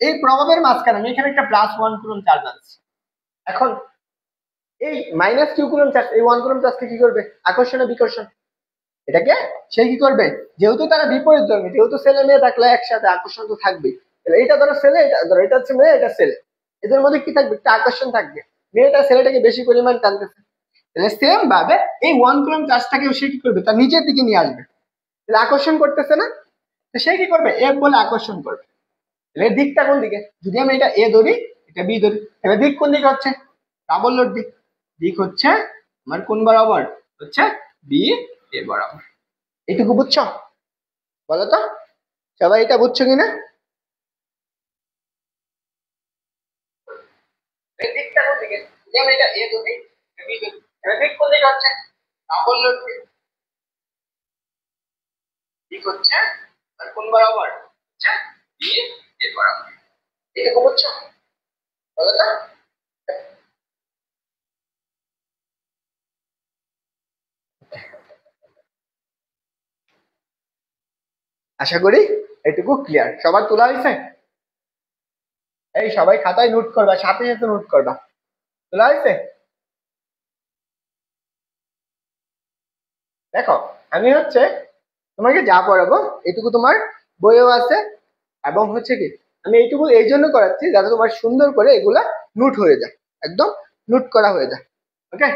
এই প্রভাবের মাঝখানে আমি এখানে একটা +1 কুলম্ব চার্জ আনছি। এখন এই মাইনাস কিউ কুলম্ব চার্জ এই 1 কুলম্ব চার্জকে কি করবে, আকর্ষণ বিকর্ষণ, এটাকে সে কি করবে, যেহেতু তারা বিপরীত ধর্মী, যেহেতু ছেলে মেয়ে থাকলে একসাথে আকর্ষণ তো থাকবেই। এটা ধরো ছেলে, এটা ধরো এটা হচ্ছে মেয়ে, এটা ছেলে, এদের মধ্যে কি থাকবে, একটা আকর্ষণ থাকবে, মেয়েটা ছেলেটাকে বেশি পরিমাণ টানতেছে। তাহলে সেম ভাবে এই 1 কুলম্ব চার্জটাকেও সে কি করবে, তার নিচের দিকে নিয়ে আসবে। তাহলে আকর্ষণ করতেছে না, তো সে কি করবে, এফ বলে আকর্ষণ করবে। তাহলে দিকটা কোন দিকে, যদি আমি এটা এ ধরি এটা বি ধরি, তাহলে দিক কোন দিকে হচ্ছে, প্রাবল্যর দিক। দিক হচ্ছে আমার কোন বরাবর, হচ্ছে বি এ বরাবর। এইটুকু বুঝছো, বলো তো সবাই এটা বুঝছো কিনা। এই দিকটা কোন দিকে, যদি আমি এটা এ ধরি এটা বি ধরি, তাহলে দিক কোন দিকে হচ্ছে, প্রাবল্যর দিক। দিক হচ্ছে আর কোন বরাবর, হচ্ছে বি এ বরাবর। এইটুকু বুঝছো, বলো তো। আশা করি এটুকু ক্লিয়ার, সবার তোলা হয়েছে। এই সবাই খাতায় নোট করবা, সাথে সাথে নোট করবা, তোলা হয়েছে। দেখো আমি হচ্ছে তোমাকে যা পড়াবো এটুকু তোমার বইও আছে, এবং হচ্ছে কি আমি এইটুকু এই জন্য করাচ্ছি যাতে তোমার সুন্দর করে এগুলা নোট হয়ে যায়, একদম নোট করা হয়ে যায়। ওকে,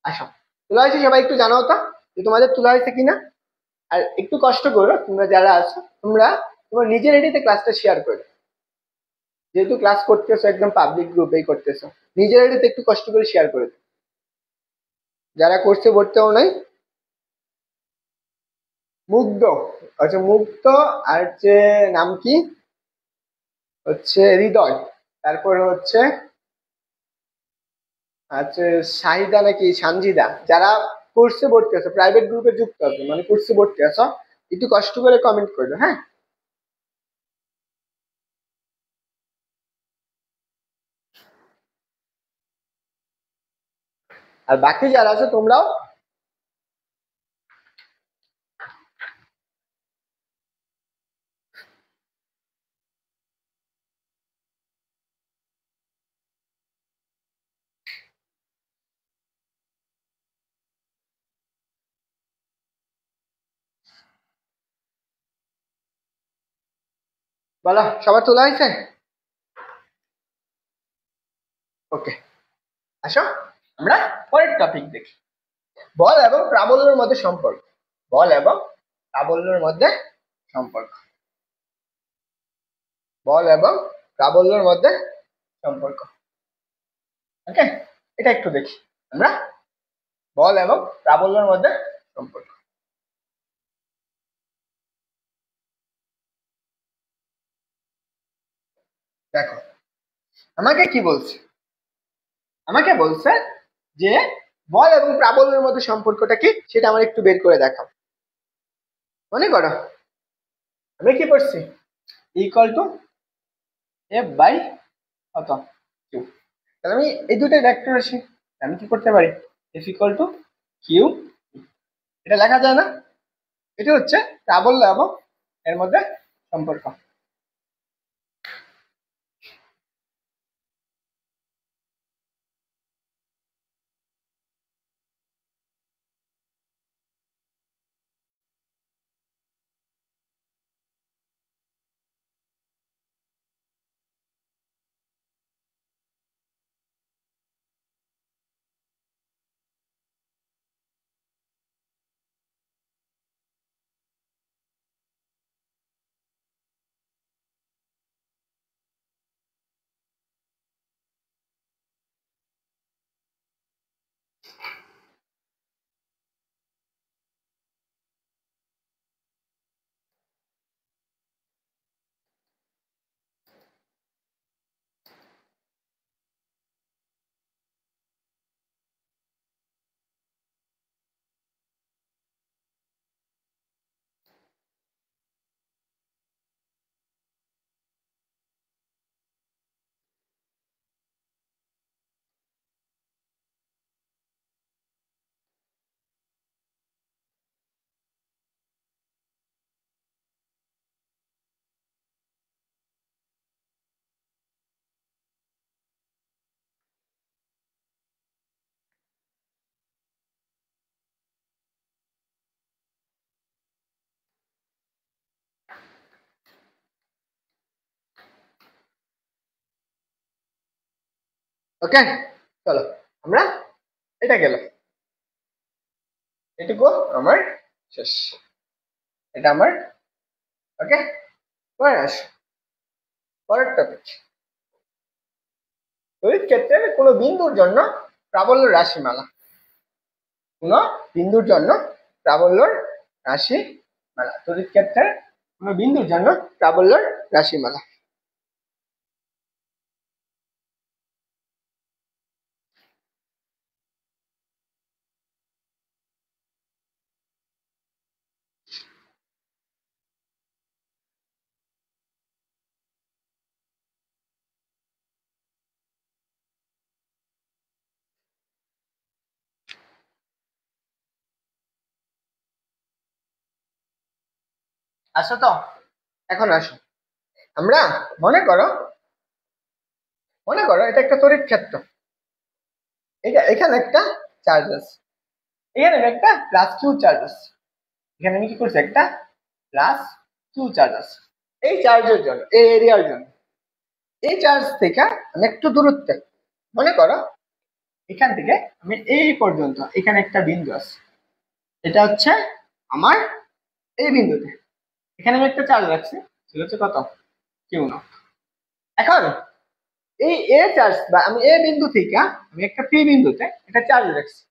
আসো তোলা হয়েছে, সবাই একটু জানাও তো যে তোমাদের তোলা হয়েছে কিনা। আর একটু কষ্ট করো তোমরা যারা আছো, তোমরা তোমার নিজের আইডিতে ক্লাসটা শেয়ার করো, যেহেতু ক্লাস করতেছো একদম পাবলিক গ্রুপেই করতেছো, নিজের আইডিতে একটু কষ্ট করে শেয়ার করে দাও। যারা করছে পড়তেও নাই। মুগ্ধ, আচ্ছা মুগ্ধ, আর হচ্ছে নাম কি, হচ্ছে হৃদয়, তারপর হচ্ছে আচ্ছা শাহিদা নাকি সানজিদা, যারা কোর্সে ভর্তি আছে প্রাইভেট গ্রুপে যুক্ত আছে মানে কোর্সে ভর্তি আছো, একটু কষ্ট করে কমেন্ট করবে, হ্যাঁ। আর বাকি যারা আছে তোমরাও বলো, সবার তোলা হয়েছে। ওকে, আসো আমরা পরের টপিক দেখি, বল এবং প্রাবল্যের মধ্যে সম্পর্ক। বল এবং প্রাবল্যের মধ্যে সম্পর্ক, বল এবং প্রাবল্যের মধ্যে সম্পর্ক। ওকে, এটা একটু দেখি আমরা, বল এবং প্রাবল্যের মধ্যে সম্পর্ক। দেখো আমাকে কি বলছে, আমাকে বলছে যে বল এবং প্রাবল্যের মধ্যে সম্পর্কটা কি সেটা আমার একটু বের করে দেখাও। মনে করো আমি কি করছি, ইকুয়াল টু এফ বাই কত কিউ। তাহলে আমি এই দুটোই ভেক্টর রাশি, আমি কি করতে পারি এফ ইকুয়াল টু কিউ, এটা লেখা যায় না? এটা হচ্ছে প্রাবল্য এবং এর মধ্যে সম্পর্ক। ওকে, চলো আমরা, এটা গেল, এটুকু আমার শেষ, এটা আমার। ওকে, পরে আসো পরের টপিক। তড়িৎ ক্ষেত্রের কোনো বিন্দুর জন্য প্রাবল্য রাশিমালা, কোনো বিন্দুর জন্য প্রাবল্যর রাশিমালা, তড়িৎ ক্ষেত্রের কোনো বিন্দুর জন্য প্রাবল্যর রাশিমালা। আসো তো, এখন আসো আমরা, মনে করো, মনে করো এটা একটা তড়িৎ ক্ষেত্র, এটা এখানে একটা চার্জ আছে, এখানে আমি একটা প্লাস কিউ চার্জ আছে, এখানে আমি কি করছি একটা প্লাস কিউ চার্জ আছে। এই চার্জের জন্য, এই এরিয়ার জন্য, এই চার্জ থেকে আমি একটু দূরত্বে, মনে করো এখান থেকে আমি এই পর্যন্ত এখানে একটা বিন্দু আছে, এটা হচ্ছে আমার এই বিন্দুতে, এখানে আমি একটা চার্জ রাখছি, সেটা হচ্ছে কত কিউ নট। এখন এই এ চার্জ বা আমি এ বিন্দু থেকে আমি একটা পি বিন্দুতে একটা চার্জ রাখছি,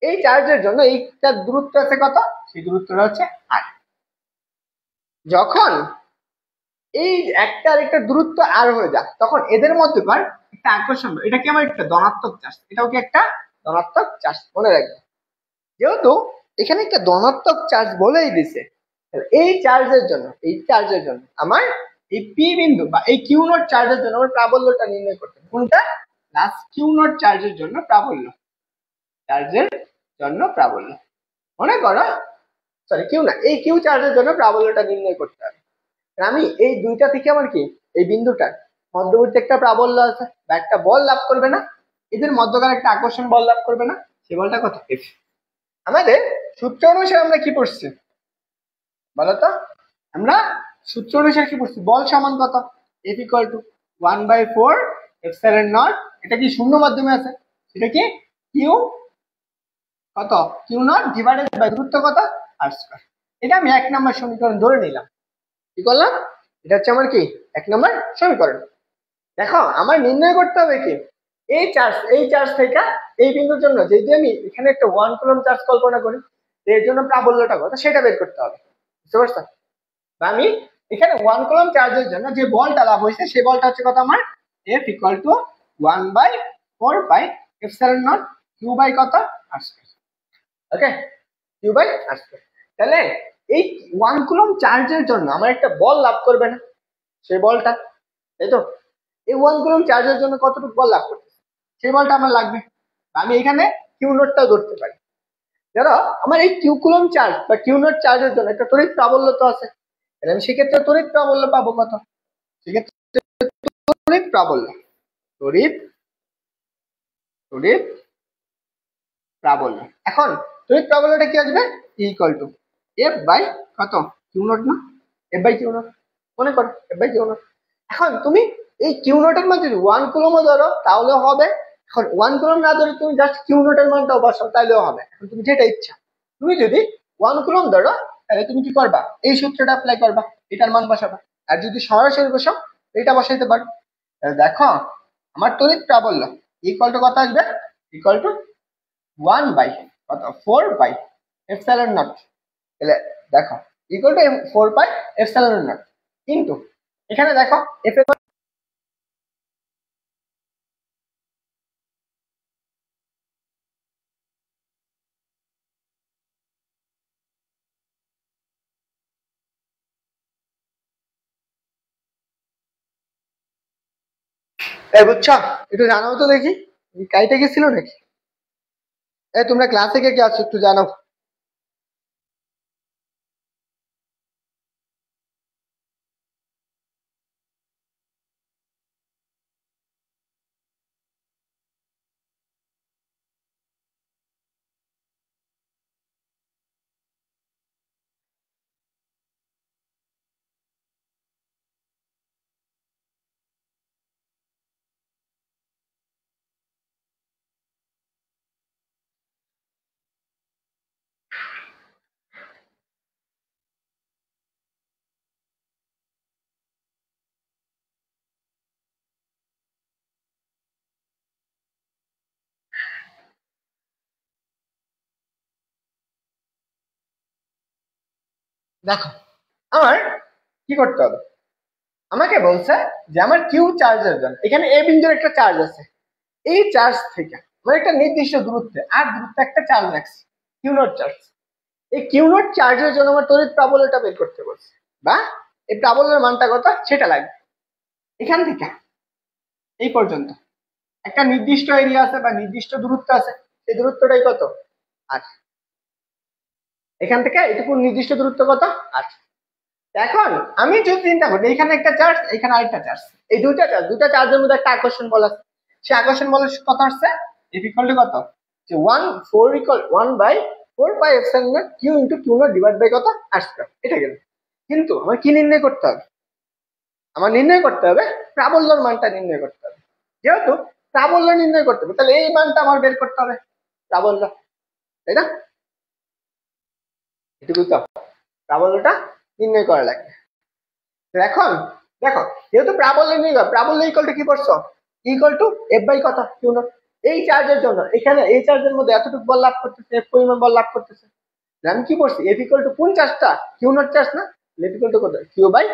এই চার্জের জন্য এইটার দূরত্ব আছে কত, সেই দূরত্বটা হচ্ছে আর। যখন এই একটা আর একটা দূরত্ব আর হয়ে যায় তখন এদের মধ্যে একটা আকর্ষণ, এটা কি আমার একটা ধনাত্মক চার্জ, এটাও কি একটা ধনাত্মক চার্জ, মনে রাখবে। যেহেতু এখানে একটা ধনাত্মক চার্জ বলেই দিছে, এই চার্জের জন্য, এই চার্জের জন্য আমার এই পি বিন্দু বা এই কিউ নট চার্জের জন্য আমার প্রাবল্যটা নির্ণয় করতে হবে। কোনটা? প্লাস কিউ নট চার্জের জন্য প্রাবল্য, চার্জের জন্য প্রাবল্য। মনে করো, সরি কিউ না, এই কিউ চার্জের জন্য প্রাবল্যটা নির্ণয় করতে হবে। আমি এই দুইটা থেকে আমার কি, এই বিন্দুটার মধ্যবর্তী একটা প্রাবল্য আছে বা একটা বল লাভ করবে না, এদের মধ্যকার একটা আকর্ষণ বল লাভ করবে না, সে বলটা কত, এফ। আমাদের সূত্র অনুসারে আমরা কি পড়ছি বলতো, আমরা সূত্র অনুসারে কি পড়ছি, বল সমান কত, F equal to 1/4 epsilon not, এটা কি শূন্য মাধ্যমে আছে, সেটা কি কিউ কত, কিউ নট ডিভাইডেড বাই দূরত্ব কত আর স্কয়ার। এটা আমি 1 নম্বর সমীকরণ ধরে নিলাম। কি করলাম, এটা হচ্ছে আমার কি 1 নম্বর সমীকরণ। দেখো আমার নির্ণয় করতে হবে কি, এই চার্জ থেকে এই বিন্দুর জন্য যদি আমি এখানে একটা 1 কুলম্ব চার্জ কল্পনা করি, এর জন্য প্রাবল্যটা কত সেটা বের করতে হবে, বুঝতে পারছো? বা আমি এখানে 1 কুলম্ব চার্জের জন্য যে বলটা লাভ হয়েছে সেই বলটা হচ্ছে কত আমার F equal to 1/4 pi epsilon naught Q by কত R square. Okay, Q by R square. তাহলে এই 1 কুলম্ব চার্জের জন্য আমার একটা বল লাভ করবে না সেই বলটা, তাই তো? এই 1 কুলম্ব চার্জের জন্য কতটুকু বল লাভ করতে সেই বলটা আমার লাগবে। আমি এখানে কিউ নোটটাও ধরতে পারি। ধরো আমার এই কিউ কুলম্ব চার্জ বা কিউ নোট চার্জের জন্য একটা তড়িৎ প্রাবল্য তো আছে, তাহলে আমি সেক্ষেত্রে তড়িৎ প্রাবল্য পাবো কত? সেক্ষেত্রে তড়িৎ প্রাবল্য, তড়িৎ তড়িৎ প্রাবল্য। এখন তড়িৎ প্রাবল্যটা কি আসবে? ইকুয়াল টু এফ বাই কত কিউ নট না, এফ বাই কিউ নট, মনে করো এফ বাই কিউ নট। এখন তুমি এই কিউ নটের মান যদি 1 কুলম্ব ধরো তাহলেও হবে। এখন 1 কুলম্ব না ধরে তুমি জাস্ট কিউ নটের মানটাও বসাও তাহলেও হবে। এখন তুমি যেটা ইচ্ছা, তুমি যদি 1 কুলম্ব ধরো তাহলে তুমি কি করবা? এই সূত্রটা অ্যাপ্লাই করবা, এটার মান বসাবা। আর যদি সরাসরি বসাও এটা বসাইতে পারো। তাহলে দেখো আমার তড়িৎ প্রাবল্য ইকুয়াল টু কত আসবে? Equal to 1/4 pi epsilon not. তাহলে দেখো equal to 4 pi epsilon not. কিন্তু এখানে দেখো এফ এর বুঝছো? একটু জানাও তো দেখি, কাইটা গেছিল নাকি? তোমরা ক্লাসে কে কে আছো একটু জানাও। দেখো আমার কি করতে হবে, আমাকে বলছে যে আমার কিউ চার্জের জন্য এখানে এ বিন্দুর একটা চার্জ আছে, এই চার্জ থেকে আমার একটা নির্দিষ্ট দূরত্বে আর দূরত্বে একটা চার্জ রাখছি, কিউ নট চার্জ। এই কিউ নট চার্জের জন্য আমার তড়িৎ প্রাবল্যটা বের করতে বলছে, বা এই প্রাবল্যের মানটা কত সেটা লাগবে। এখান থেকে এই পর্যন্ত একটা নির্দিষ্ট এরিয়া আছে বা নির্দিষ্ট দূরত্ব আছে, সেই দূরত্বটাই কত? 8। এখান থেকে এটুকু নির্দিষ্ট দূরত্ব কত? 8। এখন আমি যদি চিন্তা করি এখানে একটা চার্জ এখানে আরেকটা চার্জ, এই দুটা চার্জের মধ্যে একটা আকর্ষণ বল আছে, সেই আকর্ষণ বলের কত আসছে? এফ ইকুয়াল টু কত? যে 1/4 Q into Q naught divide by কত আর স্কয়ার, এটা গেল। কিন্তু আমার কি নির্ণয় করতে হবে? আমার নির্ণয় করতে হবে প্রাবল্যর মানটা নির্ণয় করতে হবে। যেহেতু প্রাবল্য নির্ণয় করতে হবে তাহলে এই মানটা আমার বের করতে হবে, প্রাবল্য, তাই না? এটুকুই তো, প্রাবল্যটা নির্ণয় করা লাগবে। এখন দেখো যেহেতু প্রাবল্য নির্ণয়, প্রাবল্য ইকুয়াল টু কি করছো? ইকুয়াল টু এফ বাই কত কিউ নট। এই চার্জের জন্য এখানে এই চার্জের মধ্যে এতটুকু বল লাভ করতেছে, এফ পরিমাণ বল লাভ করতেছে। আমি কি করছি? এফ ইকুয়াল টু কোন চার্জটা? কিউ নট চার্জ না? এফ ইকুয়াল টু কত? Q by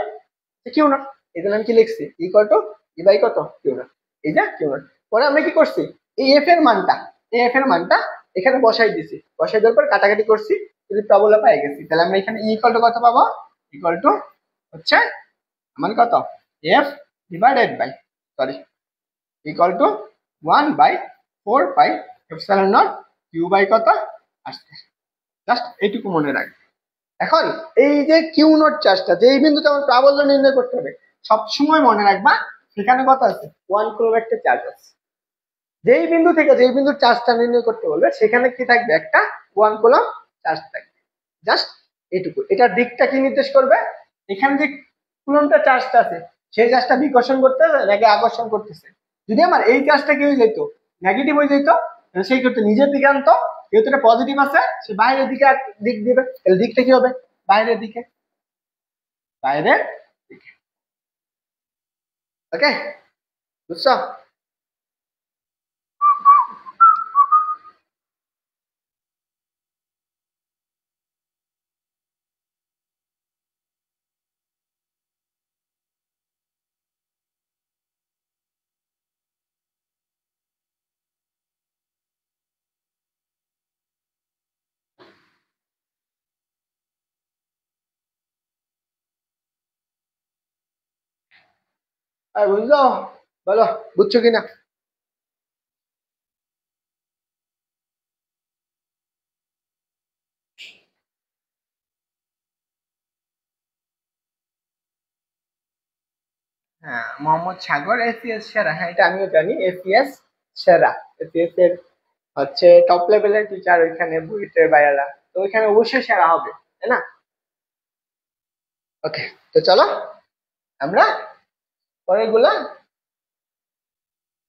Q naught. এই জন্য আমি কি লিখছি? ইকুয়াল টু ই বাই কত কিউ নট, এই যে কিউ নট। পরে আমরা কি করছি? এই এফ এর মানটা, এই এফ এর মানটা এখানে বসাই দিছি, বসাই দেওয়ার পর কাটাকাটি করছি, যদি প্রাবল্য পাই গেছি। তাহলে আমরা এখানে ইকুয়াল টু কত পাবো? ইকুয়াল টু হচ্ছে আমার কত? F divided by sorry equal to 1/4 pi epsilon naught Q by কত আসছে। জাস্ট এইটুকু মনে রাখবে। এখন এই যে কিউ নট চার্জটা যেই বিন্দুতে আমার প্রাবল্য নির্ণয় করতে হবে সবসময় মনে রাখবা সেখানে কত আছে? 1 কুলম্ব একটা চার্জ আছে। যেই বিন্দু থেকে যেই বিন্দুর চার্জটা নির্ণয় করতে বলবে সেখানে কি থাকবে? একটা 1 কুলম্ব চার্জ থাকবে। জাস্ট এইটুকু। এটার দিকটা কি নির্দেশ করবে? এখানে যে কুলম্বটা চার্জটা আছে সেই চার্জটা বিকর্ষণ করতেছে নাকি আকর্ষণ করতেছে। যদি আমার এই চার্জটা কি হয়ে যেত? নেগেটিভ হয়ে যেত, সেই ক্ষেত্রে নিজের দিকে আনতো, যেহেতু এটা পজিটিভ আছে সে বাইরের দিকে দিক দিবে, তাহলে দিকটা কি হবে? বাইরের দিকে, বাইরের দিকে। ওকে, বুঝছো? আর বুঝলো, বলো বুঝছো কিনা? হ্যাঁ, মোহাম্মদ সাগর এসিএস সেরা, হ্যাঁ এটা আমিও জানি, এসিএস সেরা। এসিএস এর হচ্ছে টপ লেভেলের টিচার ওইখানে, বুয়েটের বাইরা, তো ওইখানে অবশ্যই সেরা হবে, তাই না? ওকে, তো চলো আমরা পরেরগুলা,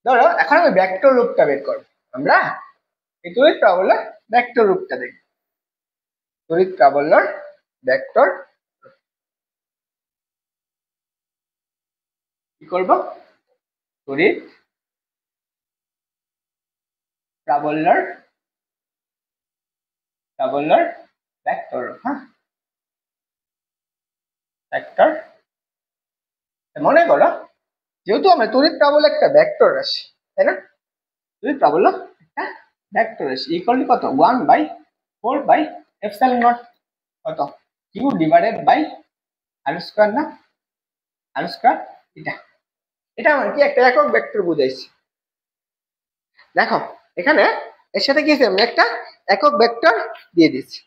ধরো এখন আমি ভেক্টর রূপটা বের করবো। আমরা এই তড়িৎ প্রাবল্যের ভেক্টর রূপটা দেখি। তড়িৎ প্রাবল্যের ভেক্টর কি করব? তড়িৎ প্রাবল্যের প্রাবল্যের ভেক্টর, হ্যাঁ ভেক্টর। মনে করো যেহেতু আমরা তড়িৎ প্রাবল্য একটা ভেক্টর রাশি, তাই না? তড়িৎ প্রাবল্য একটা ভেক্টর রাশি, ইকুয়াল টু কত? 1/4 কত? Q divided by R square, না আর স্কয়ার। এটা এটা আমার কি একটা একক ভেক্টর বুঝাইছি। দেখো এখানে এর সাথে কি আমি একটা একক ভেক্টর দিয়ে দিচ্ছি।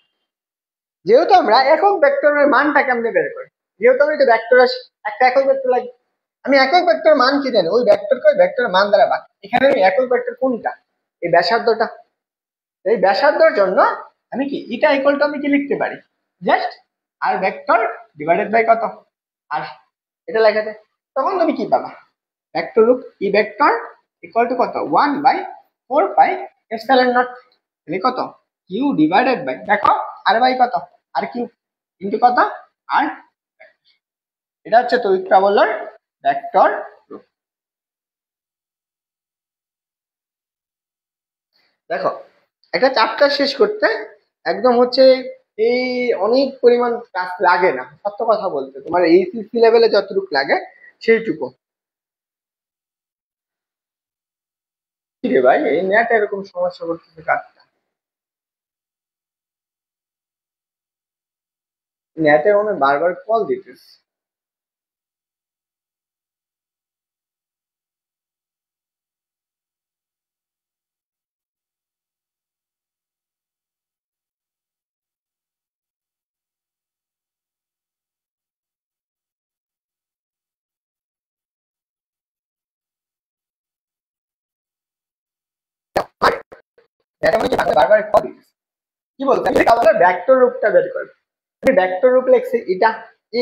যেহেতু আমরা একক ভেক্টরের মানটা কেমনে বের করি, যেহেতু আমরা এটা ভেক্টর রাশি, একটা একক ভেক্টর লাগে, আমি একক ভেক্টর মান কি জানি? ওই ভেক্টরকে ওই ভেক্টরের মান দ্বারা ভাগ। এখানে আমি একক ভেক্টর কোনটা? এই ব্যাসার্ধটা। এই ব্যাসার্ধর জন্য আমি কি এটা ইকুয়াল টু আমি কি লিখতে পারি? Just R vector divided by কত? আর এটা লেখা যায়। তখন তুমি কি পাবা? ভেক্টর রূপ ই ভেক্টর ইকুয়াল টু কত? 1/4 পাই এপসিলন নট। তাহলে কত? কিউ ডিভাইডেড বাই, দেখো আর বাই কত? আর কিউ ইন্টু কত? আর। এটা হচ্ছে তড়িৎ প্রাবল্যের ভেক্টর রূপ। দেখো একটা চ্যাপ্টার শেষ করতে একদম হচ্ছে এই অনেক পরিমাণ কাজ লাগে না, সত্য কথা বলতে, তোমার এইচএসসি লেভেলে যতটুকু লাগে সেইটুকু। কি রে ভাই, এই নেট এরকম সমস্যা করতেছে কাজটা, নেটে মনে হয় বারবার কল দিতেছে। নেটে মনে হচ্ছে বারবার কল দিতেছে। কি বলতে আমি তাহলে ভেক্টর রূপটা বের করবো। আমি ভেক্টর রূপ লিখছি এটা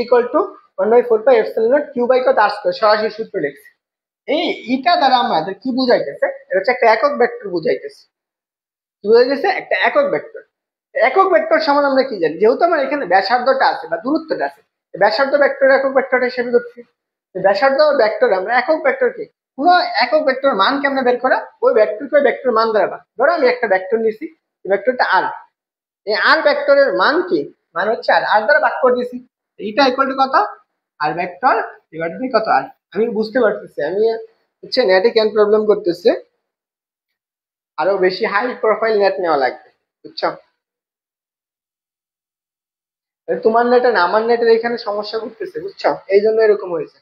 equal to 1/4 pi epsilon naught Q by কত আর স্কয়ার, সরাসরি সূত্র লিখছি। এই ইটা দ্বারা আমাদের কি বুঝাইতেছে? এটা হচ্ছে একটা একক ভেক্টর বুঝাইতেছে। কি বুঝাইতেছে? একটা একক ভেক্টর। একক ভেক্টর সমান আমরা কি জানি? যেহেতু আমার এখানে ব্যাসার্ধটা আছে বা দূরত্বটা আছে, ব্যাসার্ধ ভেক্টর একক ভেক্টর হিসেবে ধরছি। ব্যাসার্ধ ভেক্টর আমরা একক ভেক্টর কি পুরো একক ভেক্টর মান কেমনে বের করা? ওই ভেক্টরকে ওই ভেক্টর মান দ্বারা ভাগ। ধরো আমি একটা ভেক্টর নিছি, ভেক্টরটা আর, এই আর ভেক্টরের মান কি? মান হচ্ছে আর, আর দ্বারা ভাগ করে দিছি। এইটা ইকুয়াল টু কত? আর ভেক্টর ডিভাইডেড বাই কত আর। আমি বুঝতে পারতেছি আমি হচ্ছে নেটে কেন প্রবলেম করতেছে, আরো বেশি হাই প্রোফাইল নেট নেওয়া লাগবে, বুঝছো? তোমার নেটে না আমার নেটের এখানে সমস্যা করতেছে, বুঝছো, এই জন্য এরকম হয়েছে।